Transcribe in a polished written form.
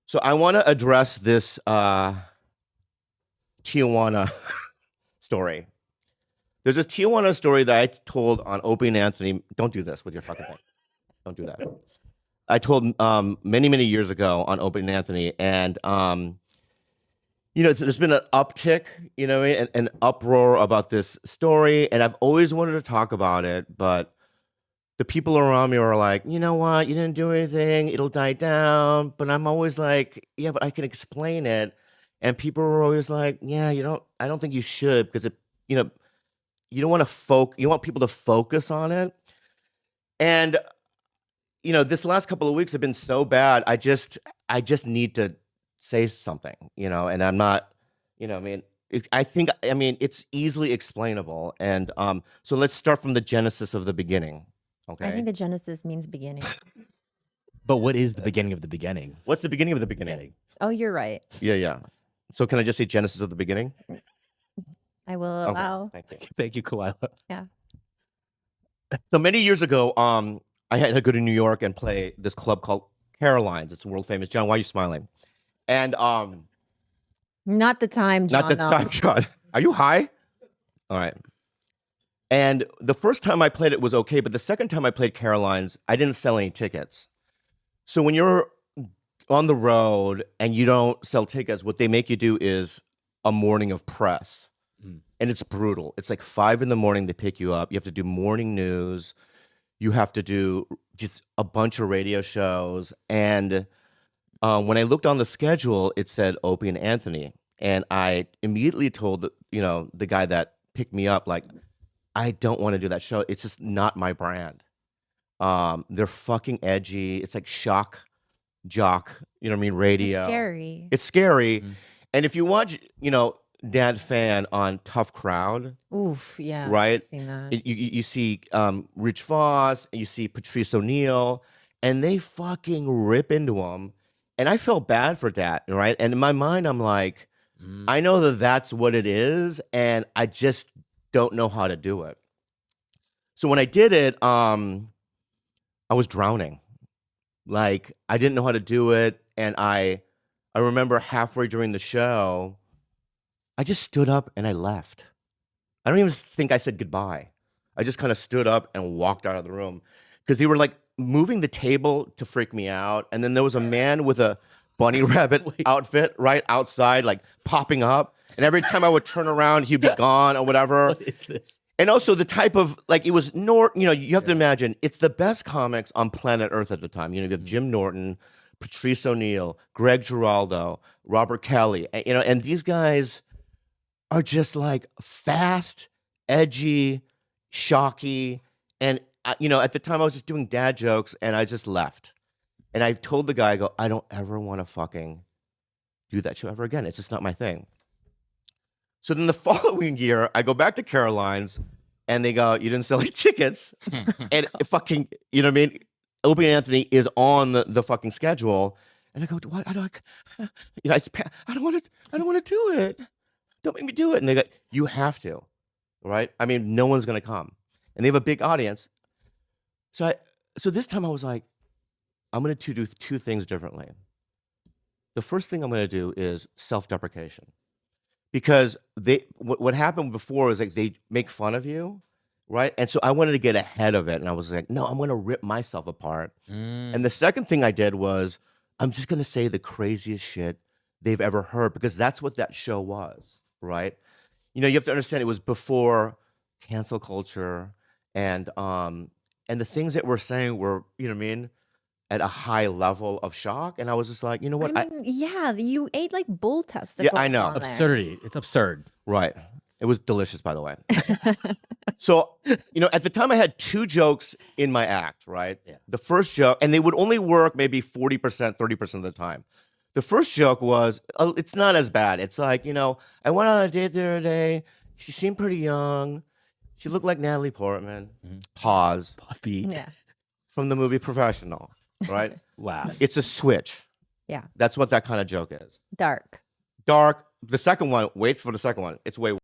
So I want to address this Tijuana story. There's a Tijuana story that I told on Opie and Anthony. Don't do this with your fucking thing. Don't do that. I told many, many years ago on Opie and Anthony, and there's been an uptick, an uproar about this story, and I've always wanted to talk about it, but the people around me are like, you know what, you didn't do anything, it'll die down. But I'm always like, yeah, but I can explain it. And people are always like, yeah, I don't think you should, because you don't want to you want people to focus on it. And this last couple of weeks have been so bad. I just need to say something, and I'm not, I think it's easily explainable. And so let's start from the genesis of the beginning. Okay. I think the genesis means beginning. But what is the beginning of the beginning? What's the beginning of the beginning? Oh, you're right. Yeah. So can I just say genesis of the beginning? I will allow. Okay, thank you. Thank you, Kalila. Yeah. So many years ago, I had to go to New York and play this club called Caroline's. It's world famous. John, why are you smiling? And not the time, John. Not the time, John. Are you high? All right. And the first time I played it was okay, but the second time I played Caroline's, I didn't sell any tickets. So when you're on the road and you don't sell tickets, what they make you do is a morning of press. And it's brutal. It's like 5 a.m. They pick you up. You have to do morning news. You have to do just a bunch of radio shows. And when I looked on the schedule, it said Opie and Anthony. And I immediately told, the guy that picked me up, like, I don't want to do that show. It's just not my brand. They're fucking edgy. It's like shock jock, radio. It's scary. It's scary. And if you watch, Dan Fan on Tough Crowd. Oof, yeah. Right? I've seen that. You see Rich Voss, and you see Patrice O'Neill, and they fucking rip into him. And I felt bad for that, right? And in my mind, I'm like, I know that that's what it is, and I just don't know how to do it. So when I did it, I was drowning. Like, I didn't know how to do it, and I remember halfway during the show, I just stood up and I left. I don't even think I said goodbye. I just kind of stood up and walked out of the room because they were like moving the table to freak me out. And then there was a man with a bunny rabbit outfit right outside, like popping up. And every time I would turn around, he'd be gone or whatever. What is this? And also the type of, like, it was, you have to imagine, it's the best comics on planet Earth at the time. You have Jim Norton, Patrice O'Neill, Greg Giraldo, Robert Kelly, and these guys are just like fast, edgy, shocky. And, at the time I was just doing dad jokes and I just left. And I told the guy, I don't ever want to fucking do that show ever again. It's just not my thing. So then the following year, I go back to Caroline's and they go, you didn't sell any tickets. And fucking, Opie and Anthony is on the fucking schedule. And I go, what? I don't want to do it. Don't make me do it. And they go, you have to, right? I mean, no one's going to come. And they have a big audience. So this time I was like, I'm going to do 2 things differently. The first thing I'm going to do is self-deprecation. Because what happened before is like they make fun of you, right? And so I wanted to get ahead of it. And I was like, no, I'm going to rip myself apart. And the second thing I did was, I'm just going to say the craziest shit they've ever heard, because that's what that show was, right? You have to understand, it was before cancel culture, and the things that we're saying were, at a high level of shock. And I was just like, you know what? Yeah, you ate like bull testicles. Yeah, I know. Absurdity. It's absurd. Right. It was delicious, by the way. So, at the time I had 2 jokes in my act, right? Yeah. The first joke, and they would only work maybe 40%, 30% of the time. The first joke was, it's not as bad. It's like, I went on a date the other day. She seemed pretty young. She looked like Natalie Portman. Pause. Puffy. Yeah. From the movie Professional, right? Laugh. It's a switch. Yeah. That's what that kind of joke is. Dark. Dark. The second one, wait for the second one. It's way